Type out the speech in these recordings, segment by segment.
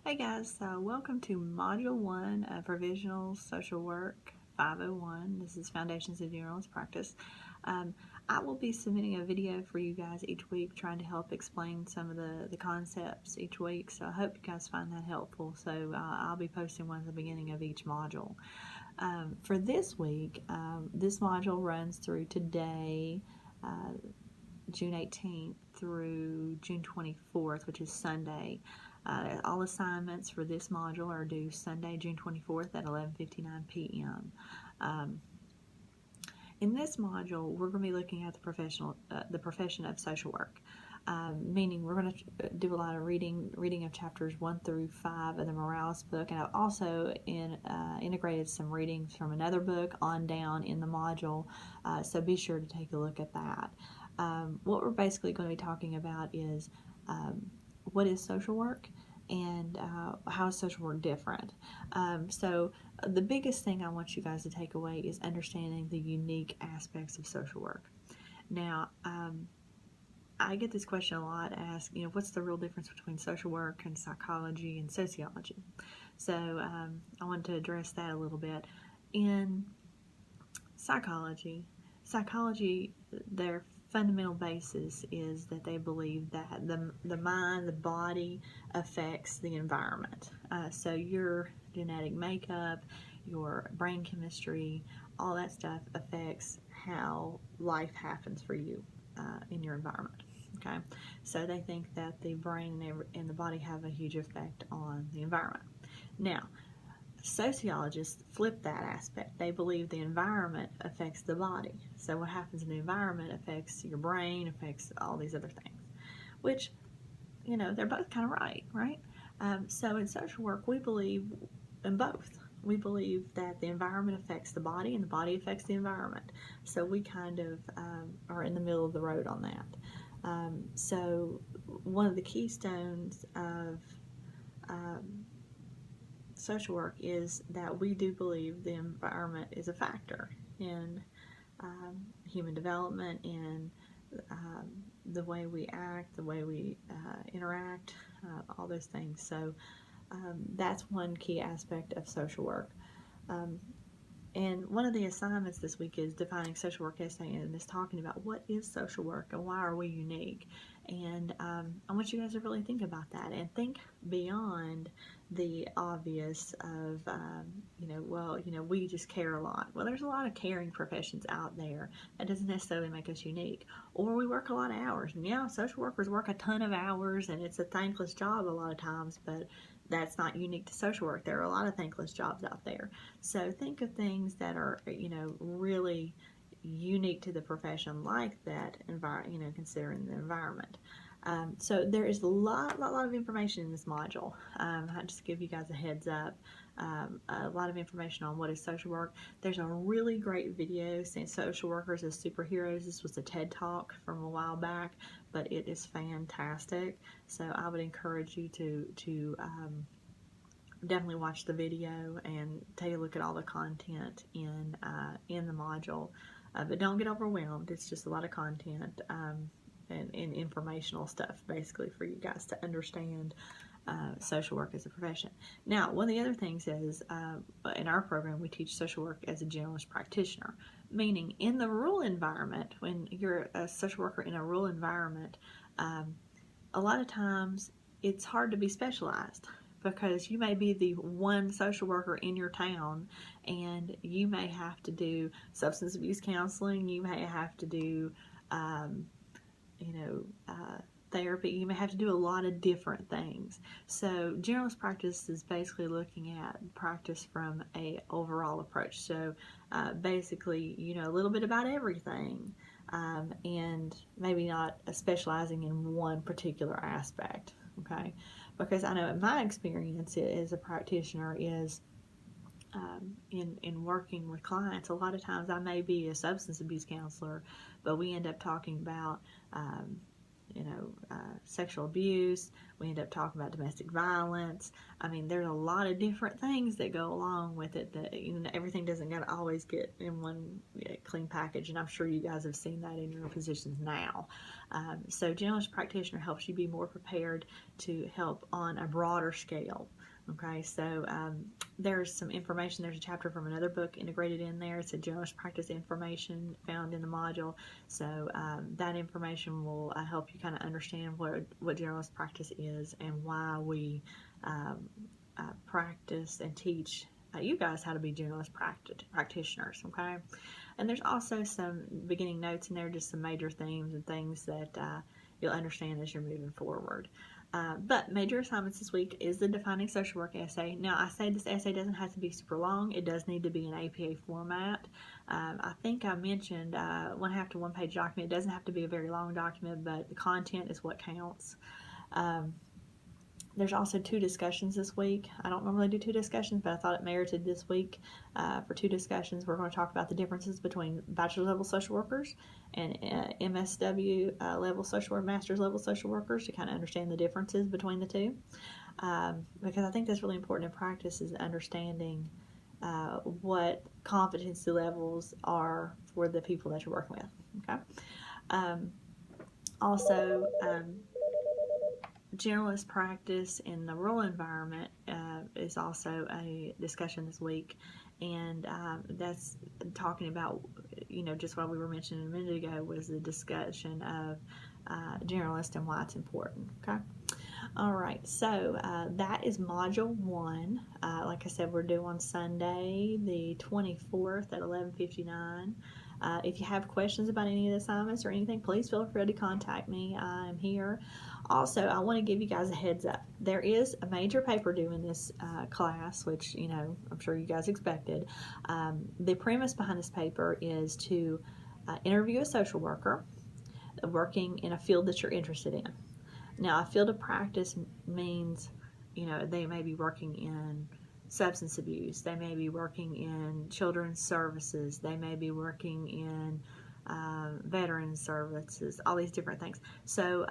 Hey guys, so welcome to Module 1 of Provisional Social Work 501. This is Foundations of Generalist Practice. I will be submitting a video for you guys each week trying to help explain some of the concepts each week, so I hope you guys find that helpful. So I'll be posting one at the beginning of each module. For this week, this module runs through today, June 18th through June 24th, which is Sunday. All assignments for this module are due Sunday, June 24th at 11:59 p.m. In this module, we're going to be looking at the profession of social work, meaning we're going to do a lot of reading of chapters 1 through 5 of the Morales book, and I've also integrated some readings from another book on down in the module, so be sure to take a look at that. What we're basically going to be talking about is what is social work and how is social work different. So the biggest thing I want you guys to take away is understanding the unique aspects of social work. Now, I get this question a lot, asked, what's the real difference between social work and psychology and sociology? So I want to address that a little bit. In psychology, their fundamental basis is that they believe that the mind, the body affects the environment. So your genetic makeup, your brain chemistry, all that stuff affects how life happens for you in your environment. Okay, so they think that the brain and the body have a huge effect on the environment. Now, sociologists flip that aspect. They believe the environment affects the body. So what happens in the environment affects your brain, affects all these other things, which, they're both kind of right? So in social work, we believe in both. We believe that the environment affects the body and the body affects the environment. So we kind of are in the middle of the road on that. So one of the keystones of social work is that we do believe the environment is a factor in human development and the way we act, the way we interact, all those things. So that's one key aspect of social work. And one of the assignments this week is defining social work essay, and is talking about what is social work and why are we unique. And I want you guys to really think about that and think beyond the obvious of, we just care a lot. Well, there's a lot of caring professions out there. That doesn't necessarily make us unique. Or we work a lot of hours. And yeah, social workers work a ton of hours, and it's a thankless job a lot of times, but that's not unique to social work. There are a lot of thankless jobs out there. So think of things that are, really unique to the profession, like that considering the environment. So there is a lot of information in this module. I'll just give you guys a heads up. A lot of information on what is social work. There's a really great video saying social workers as superheroes. This was a TED Talk from a while back, but it is fantastic. So I would encourage you to definitely watch the video and take a look at all the content in the module. But don't get overwhelmed. It's just a lot of content and informational stuff, basically, for you guys to understand social work as a profession. Now, one of the other things is in our program, we teach social work as a generalist practitioner, meaning in the rural environment, when you're a social worker in a rural environment, a lot of times it's hard to be specialized, because you may be the one social worker in your town, and you may have to do substance abuse counseling, you may have to do therapy, you may have to do a lot of different things. So generalist practice is basically looking at practice from a overall approach. So basically, a little bit about everything, and maybe not specializing in one particular aspect. Okay, because I know in my experience as a practitioner is in working with clients, a lot of times I may be a substance abuse counselor, but we end up talking about sexual abuse. We end up talking about domestic violence. I mean, there's a lot of different things that go along with it that, everything doesn't gotta always get in one clean package, and I'm sure you guys have seen that in your positions now. So generalist practitioner helps you be more prepared to help on a broader scale. Okay, so there's some information. There's a chapter from another book integrated in there. It's a generalist practice information found in the module. So that information will help you kind of understand what generalist practice is and why we practice and teach you guys how to be generalist practitioners. Okay, and there's also some beginning notes in there, just some major themes and things that you'll understand as you're moving forward. But major assignments this week is the Defining Social Work essay. Now, I say this essay doesn't have to be super long. It does need to be in APA format. I think I mentioned 1/2 to 1 page document. It doesn't have to be a very long document, but the content is what counts. There's also 2 discussions this week. I don't normally do 2 discussions, but I thought it merited this week for 2 discussions. We're going to talk about the differences between bachelor's level social workers and MSW level social work, master's level social workers, to kind of understand the differences between the two. Because I think that's really important in practice, is understanding what competency levels are for the people that you're working with. Okay. Also, generalist practice in the rural environment is also a discussion this week, and that's talking about, just what we were mentioning a minute ago was the discussion of generalist and why it's important. Okay. All right, so that is Module 1. Like I said, we're due on Sunday, the 24th at 11:59. If you have questions about any of the assignments or anything, please feel free to contact me. I'm here. Also, I want to give you guys a heads up. There is a major paper due in this class, which, I'm sure you guys expected. The premise behind this paper is to interview a social worker working in a field that you're interested in. Now, a field of practice means, they may be working in substance abuse, they may be working in children's services, they may be working in veteran services, all these different things. So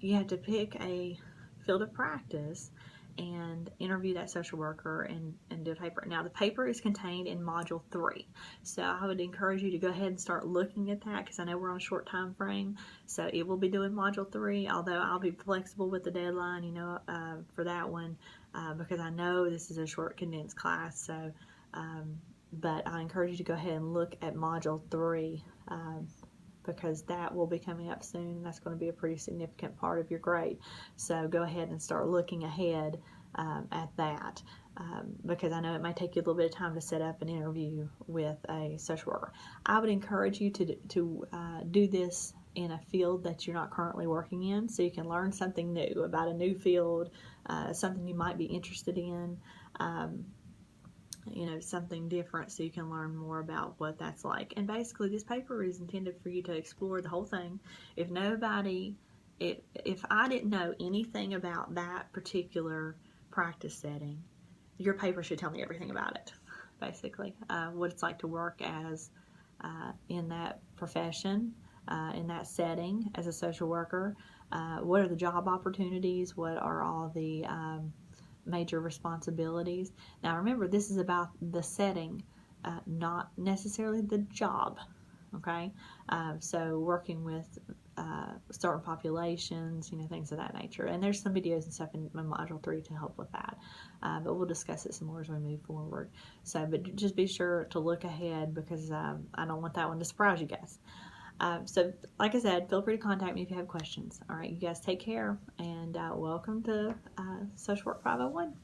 you have to pick a field of practice and interview that social worker and do a paper. Now, the paper is contained in Module 3, so I would encourage you to go ahead and start looking at that, because I know we're on a short time frame, so it will be doing Module 3, although I'll be flexible with the deadline, for that one, because I know this is a short, condensed class, so, but I encourage you to go ahead and look at Module 3, because that will be coming up soon. That's going to be a pretty significant part of your grade. So go ahead and start looking ahead at that, because I know it might take you a little bit of time to set up an interview with a social worker. I would encourage you to do this in a field that you're not currently working in, so you can learn something new about a new field, something you might be interested in. Something different, so you can learn more about what that's like. And basically, this paper is intended for you to explore the whole thing. If I didn't know anything about that particular practice setting, your paper should tell me everything about it, basically. What it's like to work as in that profession, in that setting as a social worker. What are the job opportunities? What are all the major responsibilities? Now remember, this is about the setting, not necessarily the job. Okay, so working with certain populations, things of that nature. And there's some videos and stuff in Module 3 to help with that, but we'll discuss it some more as we move forward. So, but just be sure to look ahead, because I don't want that one to surprise you guys. So, like I said, feel free to contact me if you have questions. All right, you guys take care, and welcome to Social Work 501.